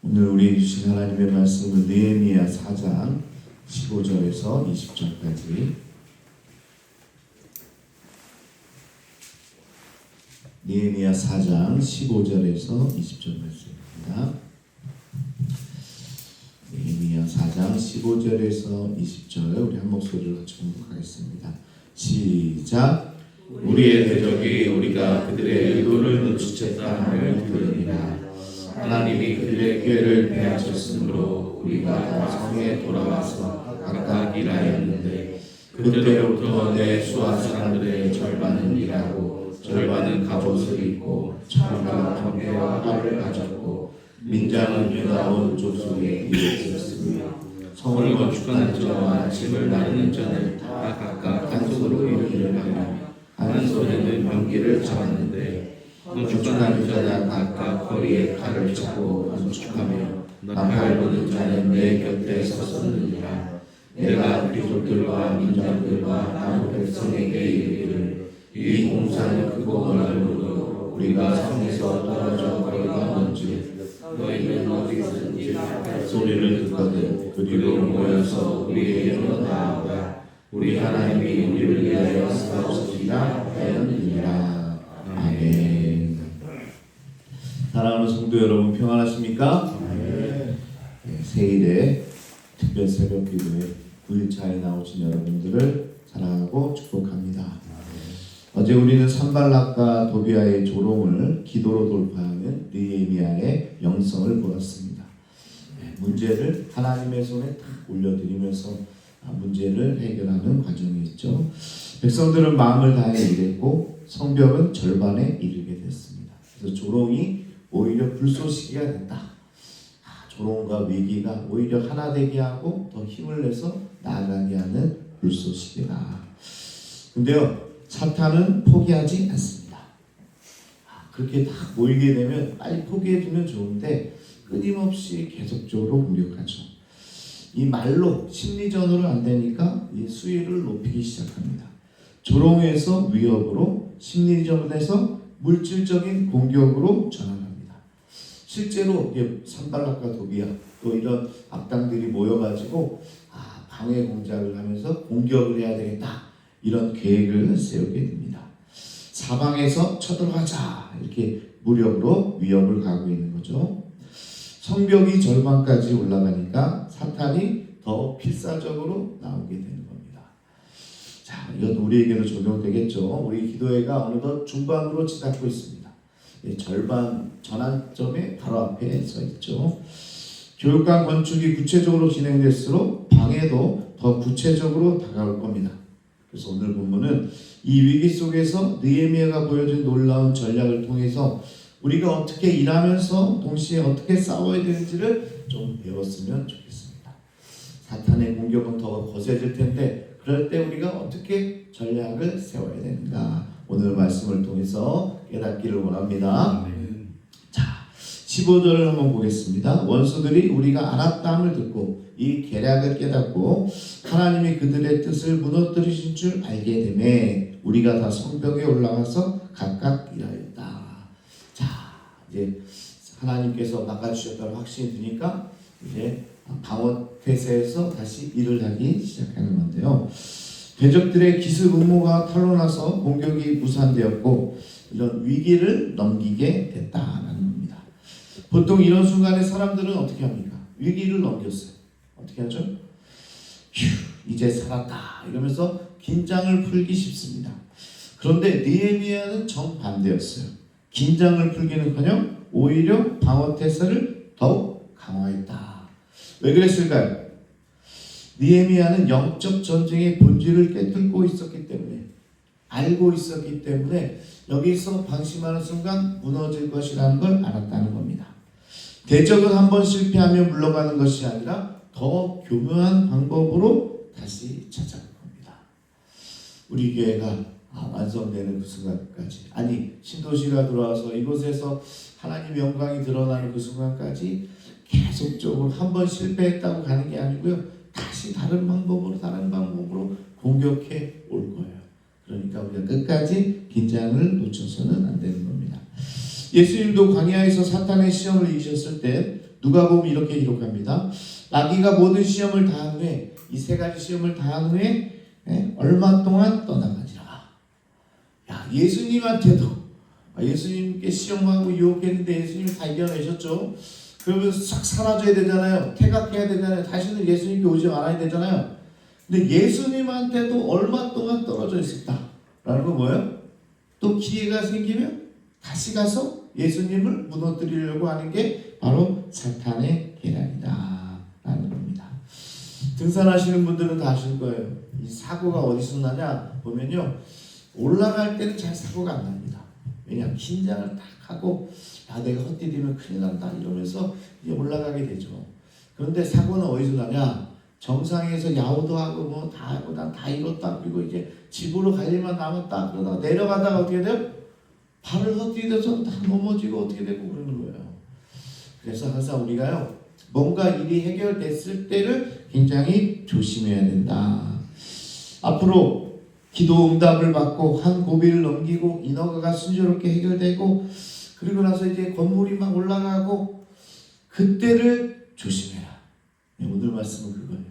오늘 우리 주신 하나님의 말씀은 느헤미야 4장 15절에서 20절까지 느헤미야 4장 15절에서 20절 말씀입니다. 느헤미야 4장 15절에서 20절 우리 한 목소리로 같이 공독하겠습니다. 시작. 우리의 대적이 우리가 그들의 의도를 눈치챘다 함을 들으니라. 하나님이 그들의 꾀를 빼앗았으므로 우리가 다 성에 돌아와서 각각 일하였는데 그들로부터 내 수하 사람들의 절반은 일하고 절반은 갑옷을 입고 철과 경계와 활을 가졌고 민장은 유다 온 족속에 일했었으며 성을 건축하는 자와 집을 나르는 자는 다 각각 한 손으로 이르기를 하며 한 손에는 명기를 잡았는데 건축하는 자는 각각 허리에 칼을 차고 건축하며 나팔 부는 자는 내 곁에 섰었느니라. 내가 귀족들과 민장들과 나무 백성에게 이르기를 이 공사는 크고 넓으므로 우리가 성에서 떨어져 거리가 먼즉 너희는 어디든지 할 소리를 듣거든 그리로 모여서 우리에게로 나아가 우리 하나님이 우리를 위하여 싸우시리라 하였느니라. 아멘. 사랑하는 성도 여러분 평안하십니까? 네, 새일에 특별 새벽 기도에 9일차에 나오신 여러분들을 사랑하고 축복합니다. 어제 우리는 산발락과 도비아의 조롱을 기도로 돌파하는 느헤미야의 영성을 보았습니다. 문제를 하나님의 손에 딱 올려드리면서 문제를 해결하는 과정이었죠. 백성들은 마음을 다해 일했고 성벽은 절반에 이르게 됐습니다. 그래서 조롱이 오히려 불쏘시개가 된다. 조롱과 위기가 오히려 하나 되게 하고 더 힘을 내서 나아가게 하는 불쏘시개다. 근데요, 사탄은 포기하지 않습니다. 그렇게 딱 모이게 되면 빨리 포기해주면 좋은데 끊임없이 계속적으로 공격하죠. 이 말로 심리전으로 안 되니까 이 수위를 높이기 시작합니다. 조롱에서 위협으로, 심리전에서 물질적인 공격으로 전환합니다. 실제로 산발락과 도비아 또 이런 악당들이 모여가지고 방해 공작을 하면서 공격을 해야 되겠다 이런 계획을 세우게 됩니다. 사방에서 쳐들어가자 이렇게 무력으로 위협을 가하고 있는 거죠. 성벽이 절반까지 올라가니까 사탄이 더 필사적으로 나오게 되는 겁니다. 자, 이건 우리에게도 적용되겠죠. 우리 기도회가 어느덧 중반으로 치닫고 있습니다. 절반 전환점에 바로 앞에 서 있죠. 교육관 건축이 구체적으로 진행될수록 방해도 더 구체적으로 다가올 겁니다. 그래서 오늘 본문은 이 위기 속에서 느헤미야가 보여준 놀라운 전략을 통해서 우리가 어떻게 일하면서 동시에 어떻게 싸워야 되는지를 좀 배웠으면 좋겠습니다. 사탄의 공격은 더 거세질 텐데 그럴 때 우리가 어떻게 전략을 세워야 되는가 오늘 말씀을 통해서 깨닫기를 원합니다. 자, 15절을 한번 보겠습니다. 원수들이 우리가 알았다함을 듣고 이 계략을 깨닫고 하나님이 그들의 뜻을 무너뜨리신 줄 알게 되매 우리가 다 성벽에 올라가서 각각 일하였다. 자, 이제 하나님께서 막아주셨다는 확신이 드니까 이제 방어태세에서 다시 일을 하기 시작하는 건데요. 대적들의 기습 음모가 탄로나서 공격이 무산되었고 이런 위기를 넘기게 됐다라는 겁니다. 보통 이런 순간에 사람들은 어떻게 합니까? 위기를 넘겼어요. 어떻게 하죠? 휴, 이제 살았다 이러면서 긴장을 풀기 쉽습니다. 그런데 느헤미야는 정반대였어요. 긴장을 풀기는커녕 오히려 방어태세를 더욱 강화했다. 왜 그랬을까요? 느헤미야는 영적 전쟁의 본질을 깨닫고 있었기 때문에 알고 있었기 때문에 여기서 방심하는 순간 무너질 것이라는 걸 알았다는 겁니다. 대적은 한번 실패하면 물러가는 것이 아니라 더 교묘한 방법으로 다시 찾아갈 겁니다. 우리 교회가 완성되는 그 순간까지 아니 신도시가 들어와서 이곳에서 하나님의 영광이 드러나는 그 순간까지 계속적으로 한번 실패했다고 가는 게 아니고요. 다시 다른 방법으로 공격해 올 거예요. 그러니까 우리가 끝까지 긴장을 놓쳐서는 안 되는 겁니다. 예수님도 광야에서 사탄의 시험을 이기셨을 때 누가복음 이렇게 기록합니다. 마귀가 모든 시험을 다한 후에 이 세 가지 시험을 다한 후에 얼마 동안 떠나가지라. 야, 예수님께 시험하고 유혹했는데 예수님이 다 이겨내셨죠. 그러면 싹 사라져야 되잖아요. 퇴각해야 되잖아요. 다시는 예수님께 오지 말아야 되잖아요. 근데 예수님한테도 얼마 동안 떨어져 있었다. 라는 건 뭐예요? 또 기회가 생기면 다시 가서 예수님을 무너뜨리려고 하는 게 바로 사탄의 계략이다 라는 겁니다. 등산하시는 분들은 다 아실 거예요. 이 사고가 어디서 나냐 보면요, 올라갈 때는 잘 사고가 안 납니다. 왜냐하면 긴장을 딱 하고 야, 내가 헛디디면 큰일 난다 이러면서 이제 올라가게 되죠. 그런데 사고는 어디서 나냐? 정상에서 야호도 하고 뭐 다 하고 난 다 이뤘다, 그리고 이제 집으로 갈 일만 남았다, 그러다가 내려가다가 어떻게 돼요? 발을 헛디뎌서 다 넘어지고 어떻게 되고 그러는 거예요. 그래서 항상 우리가요, 뭔가 일이 해결됐을 때를 굉장히 조심해야 된다. 앞으로 기도 응답을 받고 한 고비를 넘기고 인허가가 순조롭게 해결되고 그리고 나서 이제 건물이 막 올라가고 그때를 조심해라. 오늘 말씀은 그거예요.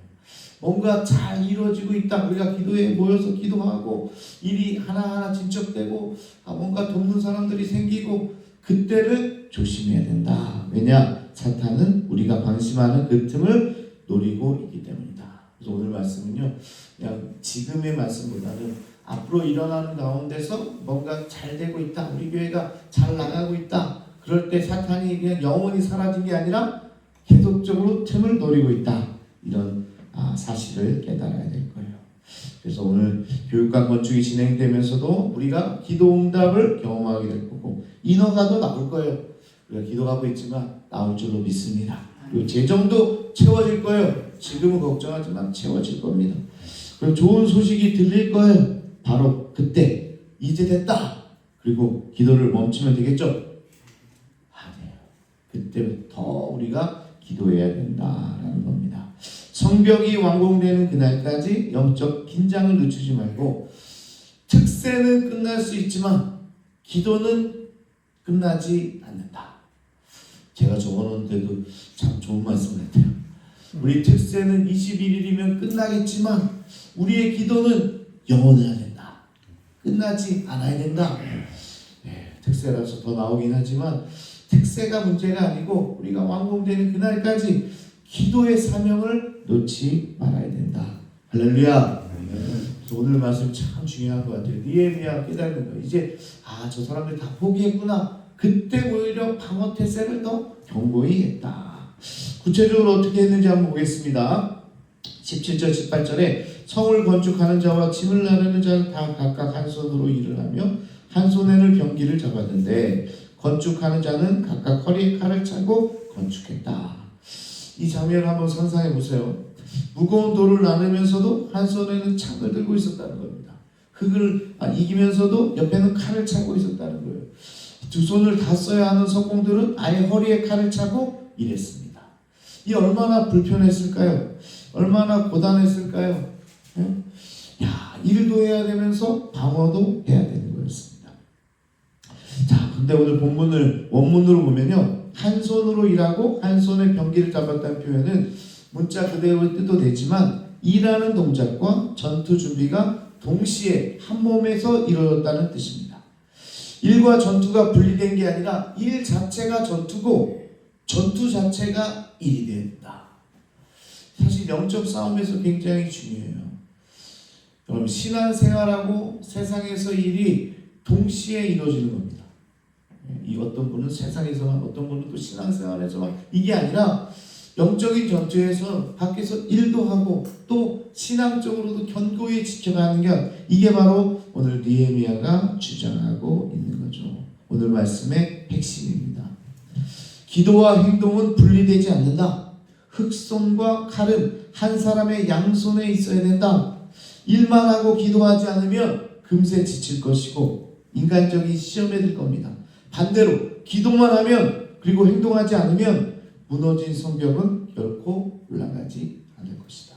뭔가 잘 이루어지고 있다. 우리가 기도에 모여서 기도하고 일이 하나하나 진척되고 뭔가 돕는 사람들이 생기고 그때를 조심해야 된다. 왜냐? 사탄은 우리가 방심하는 그 틈을 노리고 있기 때문이다. 그래서 오늘 말씀은요, 그냥 지금의 말씀보다는 앞으로 일어나는 가운데서 뭔가 잘 되고 있다, 우리 교회가 잘 나가고 있다, 그럴 때 사탄이 그냥 영원히 사라진 게 아니라 계속적으로 틈을 노리고 있다, 이런 사실을 깨달아야 될 거예요. 그래서 오늘 교육과 건축이 진행되면서도 우리가 기도 응답을 경험하게 될 거고 인허가도 나올 거예요. 우리가 기도하고 있지만 나올 줄로 믿습니다. 그리고 재정도 채워질 거예요. 지금은 걱정하지만 채워질 겁니다. 그리고 좋은 소식이 들릴 거예요. 바로 그때 이제 됐다. 그리고 기도를 멈추면 되겠죠? 아니에요. 그때부터 우리가 기도해야 된다라는 겁니다. 성벽이 완공되는 그날까지 영적 긴장을 늦추지 말고 특세는 끝날 수 있지만 기도는 끝나지 않는다. 제가 적어놓은데도 참 좋은 말씀 같아요. 우리 특세는 21일이면 끝나겠지만 우리의 기도는 영원해야 된다. 끝나지 않아야 된다. 특세라서 더 나오긴 하지만 특세가 문제가 아니고 우리가 완공되는 그날까지 기도의 사명을 놓지 말아야 된다. 할렐루야. 그래서 오늘 말씀 참 중요한 것 같아요. 느헤미야가 깨닫는 거예요. 이제 저 사람들 다 포기했구나. 그때 오히려 방어 태세를 더 견고히 했다. 구체적으로 어떻게 했는지 한번 보겠습니다. 17절 18절에 성을 건축하는 자와 짐을 나르는 자는 다 각각 한 손으로 일을 하며 한 손에는 병기를 잡았는데 건축하는 자는 각각 허리에 칼을 차고 건축했다. 이 장면을 한번 상상해 보세요. 무거운 돌을 나르면서도 한 손에는 창을 들고 있었다는 겁니다. 흙을 이기면서도 옆에는 칼을 차고 있었다는 거예요. 두 손을 다 써야 하는 석공들은 아예 허리에 칼을 차고 일했습니다. 이 얼마나 불편했을까요? 얼마나 고단했을까요? 일도 해야 되면서 방어도 해야 되는 거였습니다. 자, 근데 오늘 본문을 원문으로 보면요, 한 손으로 일하고 한 손에 병기를 잡았다는 표현은 문자 그대로의 뜻도 되지만 일하는 동작과 전투 준비가 동시에 한 몸에서 이루어졌다는 뜻입니다. 일과 전투가 분리된 게 아니라 일 자체가 전투고 전투 자체가 일이 된다. 사실 영적 싸움에서 굉장히 중요해요. 여러분, 신앙생활하고 세상에서 일이 동시에 이루어지는 겁니다. 이 어떤 분은 세상에서만, 어떤 분은 또 신앙생활에서만, 이게 아니라 영적인 전투에서 밖에서 일도 하고 또 신앙적으로도 견고히 지켜가는 게, 이게 바로 오늘 느헤미야가 주장하고 있는 거죠. 오늘 말씀의 핵심입니다. 기도와 행동은 분리되지 않는다. 흑손과 칼은 한 사람의 양손에 있어야 된다. 일만 하고 기도하지 않으면 금세 지칠 것이고 인간적인 시험에 들 겁니다. 반대로 기도만 하면, 그리고 행동하지 않으면 무너진 성벽은 결코 올라가지 않을 것이다.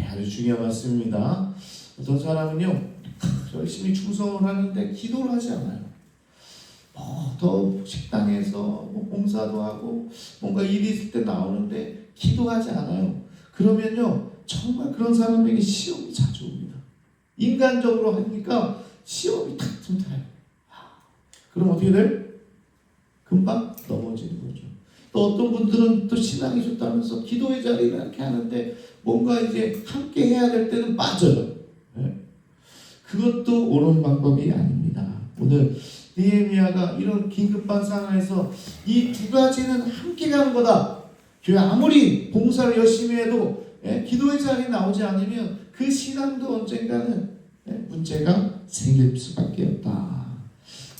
아주 중요한 말씀입니다. 어떤 사람은요, 열심히 충성을 하는데 기도를 하지 않아요. 더 식당에서 뭐 봉사도 하고 뭔가 일이 있을 때 나오는데 기도하지 않아요. 그러면요 정말 그런 사람에게 시험이 자주 옵니다. 인간적으로 하니까 시험이 탁 틈타요. 그럼 어떻게 돼요? 금방 넘어지는 거죠. 또 어떤 분들은 또 신앙이 좋다면서 기도의 자리를 이렇게 하는데 뭔가 이제 함께 해야 될 때는 빠져요. 그것도 옳은 방법이 아닙니다. 오늘 느헤미야가 이런 긴급한 상황에서 이 두 가지는 함께 가는 거다. 교회 아무리 봉사를 열심히 해도 기도의 자리에 나오지 않으면 그 신앙도 언젠가는 문제가 생길 수밖에 없다.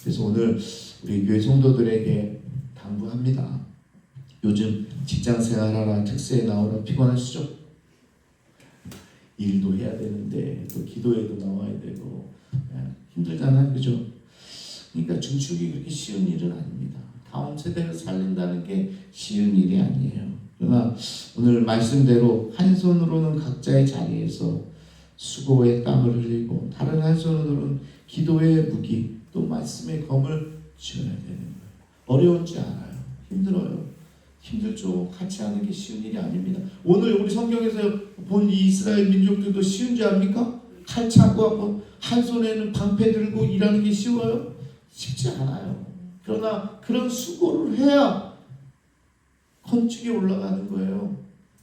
그래서 오늘 우리 교회 성도들에게 당부합니다. 요즘 직장 생활하라 특세에 나오라 피곤하시죠? 일도 해야 되는데 또 기도에도 나와야 되고 힘들잖아요, 그죠? 그러니까 중축이 그렇게 쉬운 일은 아닙니다. 다음 세대를 살린다는 게 쉬운 일이 아니에요. 그러나 오늘 말씀대로 한 손으로는 각자의 자리에서 수고의 땀을 흘리고 다른 한 손으로는 기도의 무기 또 말씀의 검을 쥐어야 되는 거예요. 어려운지 알아요. 힘들어요. 힘들죠. 같이 하는 게 쉬운 일이 아닙니다. 오늘 우리 성경에서 본 이 이스라엘 민족들도 쉬운지 압니까? 칼 차고 하고 한 손에는 방패 들고 일하는 게 쉬워요? 쉽지 않아요. 그러나 그런 수고를 해야 건축이 올라가는 거예요.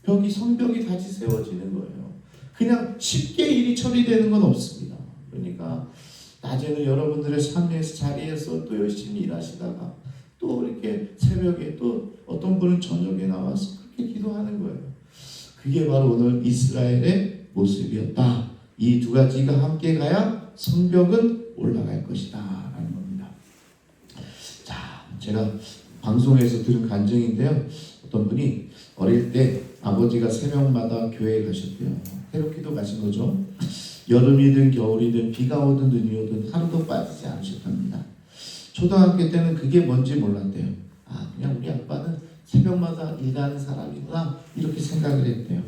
성벽이 다시 세워지는 거예요. 그냥 쉽게 일이 처리되는 건 없습니다. 그러니까 낮에는 여러분들의 삶에서 자리에서 또 열심히 일하시다가 또 이렇게 새벽에 또 어떤 분은 저녁에 나와서 그렇게 기도하는 거예요. 그게 바로 오늘 이스라엘의 모습이었다. 이 두 가지가 함께 가야 성벽은 올라갈 것이다 라는 겁니다. 자, 제가 방송에서 들은 간증인데요. 어떤 분이 어릴 때 아버지가 새벽마다 교회에 가셨대요. 새벽기도 가신 거죠. 여름이든 겨울이든 비가 오든 눈이 오든 하루도 빠지지 않으셨답니다. 초등학교 때는 그게 뭔지 몰랐대요. 그냥 우리 아빠는 새벽마다 일하는 사람이구나 이렇게 생각을 했대요.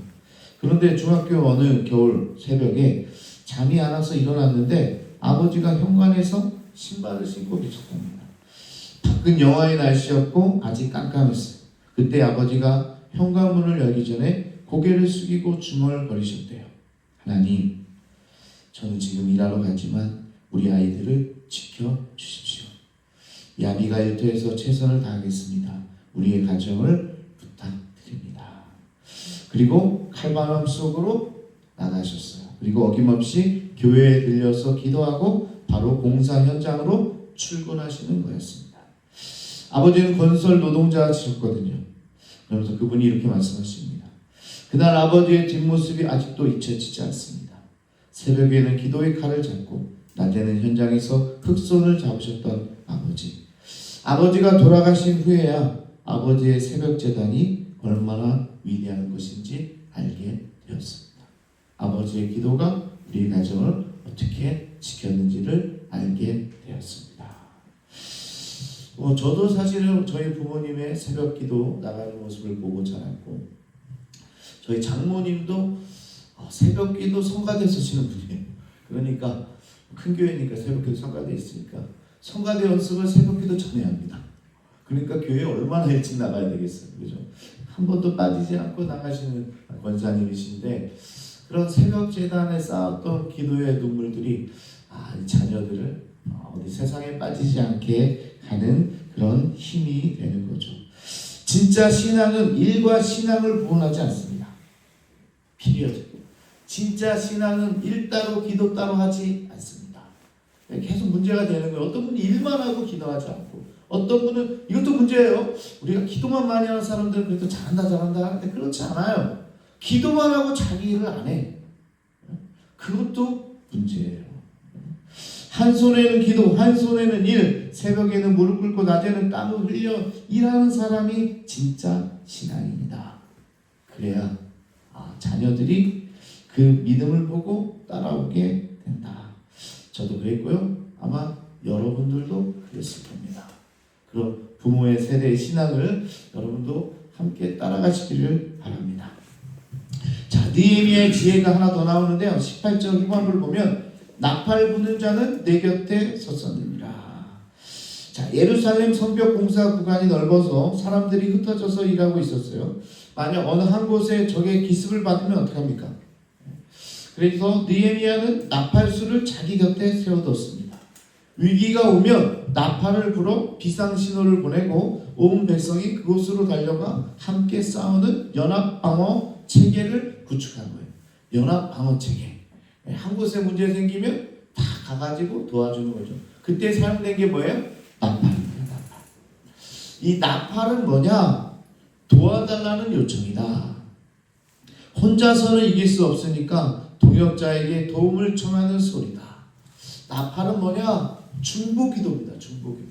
그런데 중학교 어느 겨울 새벽에 잠이 안 와서 일어났는데 아버지가 현관에서 신발을 신고 계셨답니다. 밖은 영하의 날씨였고 아직 깜깜했어요. 그때 아버지가 현관문을 열기 전에 고개를 숙이고 중얼거리셨대요. 하나님, 저는 지금 일하러 가지만 우리 아이들을 지켜주십시오. 야비가 일터에서 최선을 다하겠습니다. 우리의 가정을 부탁드립니다. 그리고 칼바람 속으로 나가셨어요. 그리고 어김없이 교회에 들려서 기도하고 바로 공사 현장으로 출근하시는 거였습니다. 아버지는 건설 노동자시셨거든요. 그러면서 그분이 이렇게 말씀하십니다. 그날 아버지의 뒷모습이 아직도 잊혀지지 않습니다. 새벽에는 기도의 칼을 잡고 낮에는 현장에서 흑손을 잡으셨던 아버지. 아버지가 돌아가신 후에야 아버지의 새벽 제단이 얼마나 위대한 것인지 알게 되었습니다. 아버지의 기도가 우리 가정을 어떻게 지켰는지를 알게 되었습니다. 저도 사실은 저희 부모님의 새벽 기도 나가는 모습을 보고 자랐고 저희 장모님도 새벽 기도 성가대 쓰시는 분이에요. 그러니까 큰 교회니까 새벽 기도 성가대 있으니까 성가대 연습을 새벽 기도 전에 합니다. 그러니까 교회에 얼마나 일찍 나가야 되겠어요. 그죠? 한 번도 빠지지 않고 나가시는 권사님이신데 그런 새벽 재단에 쌓았던 기도의 눈물들이 이 자녀들을 어디 세상에 빠지지 않게 하는 그런 힘이 되는 거죠. 진짜 신앙은 일과 신앙을 구분하지 않습니다. 피리어드. 진짜 신앙은 일 따로 기도 따로 하지 않습니다. 계속 문제가 되는 거예요. 어떤 분이 일만 하고 기도하지 않고 어떤 분은 이것도 문제예요. 우리가 기도만 많이 하는 사람들은 그래도 잘한다 하는데 그렇지 않아요. 기도만 하고 자기 일을 안 해. 그것도 문제예요. 한 손에는 기도, 한 손에는 일, 새벽에는 무릎 꿇고 낮에는 땀을 흘려 일하는 사람이 진짜 신앙입니다. 그래야 자녀들이 그 믿음을 보고 따라오게 된다. 저도 그랬고요. 아마 여러분들도 그랬을 겁니다. 그럼 부모의 세대의 신앙을 여러분도 함께 따라가시기를 바랍니다. 자, 느헤미야의 지혜가 하나 더 나오는데요. 18절 후반부를 보면 나팔 부는 자는 내 곁에 섰었느니라. 자, 예루살렘 성벽 공사 구간이 넓어서 사람들이 흩어져서 일하고 있었어요. 만약 어느 한 곳에 적의 기습을 받으면 어떡합니까? 그래서 느헤미야는 나팔수를 자기 곁에 세워뒀습니다. 위기가 오면 나팔을 불어 비상신호를 보내고 온 백성이 그곳으로 달려가 함께 싸우는 연합방어 체계를 구축한 거예요. 연합방어 체계. 한 곳에 문제 생기면 다 가가지고 도와주는 거죠. 그때 사용된 게 뭐예요? 나팔입니다. 나팔. 이 나팔은 뭐냐? 도와달라는 요청이다. 혼자서는 이길 수 없으니까 동역자에게 도움을 청하는 소리다. 나팔은 뭐냐? 중보기도입니다. 중보기도.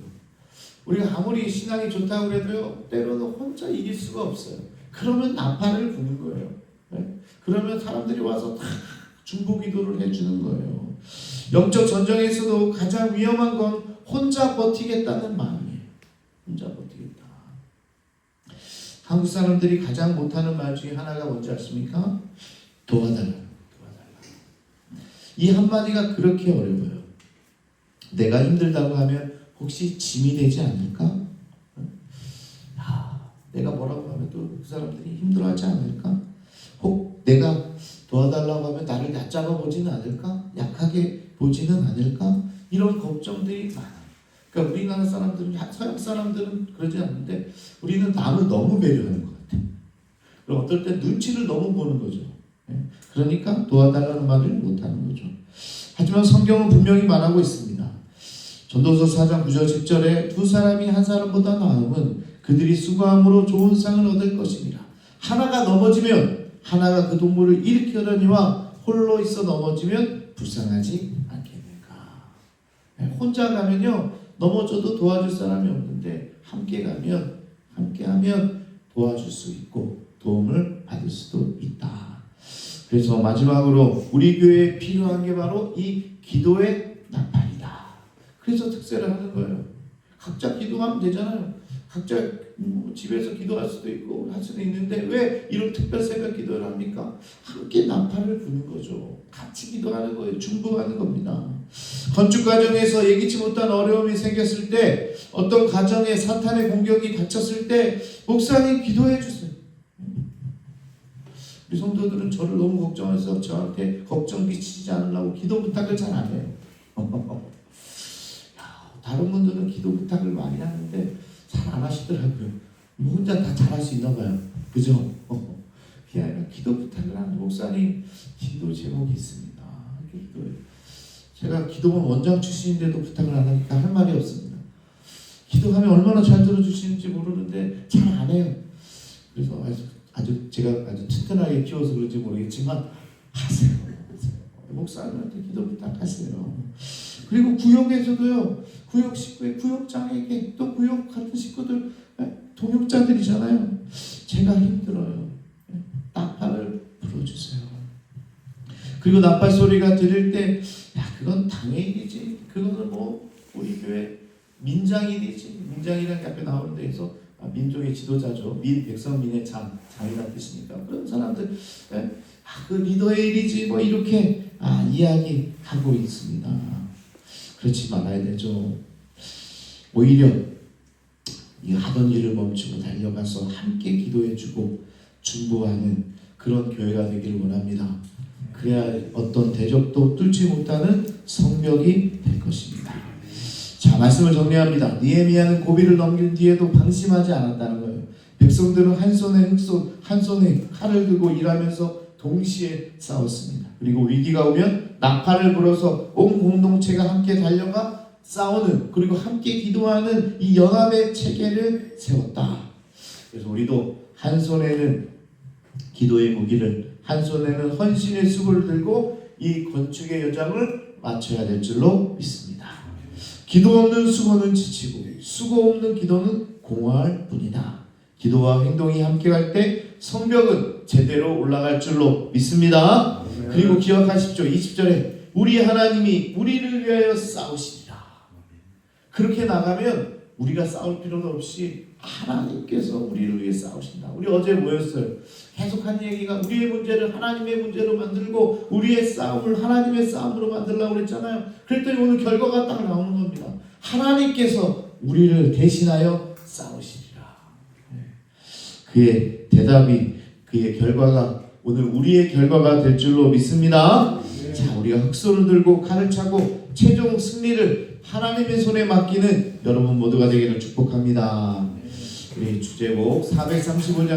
우리가 아무리 신앙이 좋다고 해도요, 때로는 혼자 이길 수가 없어요. 그러면 나팔을 부는 거예요. 네? 그러면 사람들이 와서 다 중보기도를 해주는 거예요. 영적 전쟁에서도 가장 위험한 건 혼자 버티겠다는 마음이에요. 혼자 버티겠다. 한국 사람들이 가장 못하는 말 중에 하나가 뭔지 아십니까? 도와달라. 이 한마디가 그렇게 어려워요. 내가 힘들다고 하면 혹시 짐이 되지 않을까? 내가 뭐라고 하면 또 그 사람들이 힘들어하지 않을까? 혹 내가 도와달라고 하면 나를 얕잡아 보지는 않을까? 약하게 보지는 않을까? 이런 걱정들이 많아요. 그러니까 우리나라 사람들은, 서양 사람들은 그러지 않는데 우리는 남을 너무 배려하는 것 같아요. 그럼 어떨 때 눈치를 너무 보는 거죠. 그러니까 도와달라는 말을 못하는 거죠. 하지만 성경은 분명히 말하고 있습니다. 전도서 4장 9절 10절에 두 사람이 한 사람보다 나음은 그들이 수고함으로 좋은 상을 얻을 것이니라. 하나가 넘어지면 하나가 그 동물을 일으키려니와 홀로 있어 넘어지면 불쌍하지 않겠는가. 혼자 가면요 넘어져도 도와줄 사람이 없는데 함께하면 도와줄 수 있고 도움을 받을 수도 있다. 그래서 마지막으로 우리 교회에 필요한 게 바로 이 기도의 나팔이다. 그래서 특세를 하는 거예요. 각자 기도하면 되잖아요. 각자 집에서 기도할 수도 있고 할 수도 있는데 왜 이런 특별 새벽 기도를 합니까? 함께 나팔을 부는 거죠. 같이 기도하는 거예요. 중보하는 겁니다. 건축 과정에서 예기치 못한 어려움이 생겼을 때, 어떤 가정에 사탄의 공격이 닥쳤을 때 목사님 기도해 주세요. 우리 성도들은 저를 너무 걱정해서 저한테 걱정 끼치지 않으려고 기도 부탁을 잘 안 해요. 다른 분들은 기도 부탁을 많이 하는데 잘 안 하시더라고요. 뭐 혼자 다 잘할 수 있나 봐요. 그죠? 그게 아니라 기도 부탁을 하는 목사님 기도 제목이 있습니다. 제가 기도원 원장 출신인데도 부탁을 안 하니까 할 말이 없습니다. 기도하면 얼마나 잘 들어주시는지 모르는데 잘 안 해요. 그래서 제가 아주 튼튼하게 키워서 그런지 모르겠지만 하세요. 목사님한테 기도 부탁하세요. 그리고 구역에서도요, 구역 식구의 구역장에게 또 구역 같은 식구들 동역자들이잖아요. 제가 힘들어요. 나팔을 불어주세요. 그리고 나팔 소리가 들릴 때, 그건 당의 일이지. 그거는 뭐 우리 교회 민장일이지. 민장이라는 게 앞에 나오는 데에서 민족의 지도자죠. 백성민의 장이라는 뜻이니까 그런 사람들 그 리더의 일이지 뭐 이렇게 이야기하고 있습니다. 그렇지 말아야 되죠. 오히려 이 하던 일을 멈추고 달려가서 함께 기도해주고 중보하는 그런 교회가 되기를 원합니다. 그래야 어떤 대적도 뚫지 못하는 성벽이 될 것입니다. 자, 말씀을 정리합니다. 느헤미야는 고비를 넘긴 뒤에도 방심하지 않았다는 거예요. 백성들은 한 손에 한 손에 칼을 들고 일하면서 동시에 싸웠습니다. 그리고 위기가 오면 나팔을 불어서 온 공동체가 함께 달려가 싸우는, 그리고 함께 기도하는 이 연합의 체계를 세웠다. 그래서 우리도 한 손에는 기도의 무기를, 한 손에는 헌신의 숲을 들고 이 건축의 여정을 마쳐야 될 줄로 믿습니다. 기도 없는 수고는 지치고 수고 없는 기도는 공허할 뿐이다. 기도와 행동이 함께 갈 때 성벽은 제대로 올라갈 줄로 믿습니다. 그리고 기억하십시오. 20절에 우리 하나님이 우리를 위하여 싸우시리라. 그렇게 나가면 우리가 싸울 필요도 없이 하나님께서 우리를 위해 싸우신다. 우리 어제 뭐였어요? 계속한 얘기가 우리의 문제를 하나님의 문제로 만들고 우리의 싸움을 하나님의 싸움으로 만들려고 그랬잖아요. 그랬더니 오늘 결과가 딱 나오는 겁니다. 하나님께서 우리를 대신하여 싸우시리라. 그의 대답이, 그의 결과가 오늘 우리의 결과가 될 줄로 믿습니다. 자, 우리가 흑손을 들고 칼을 차고 최종 승리를 하나님의 손에 맡기는 여러분 모두가 되기를 축복합니다. 우리 주제곡 435장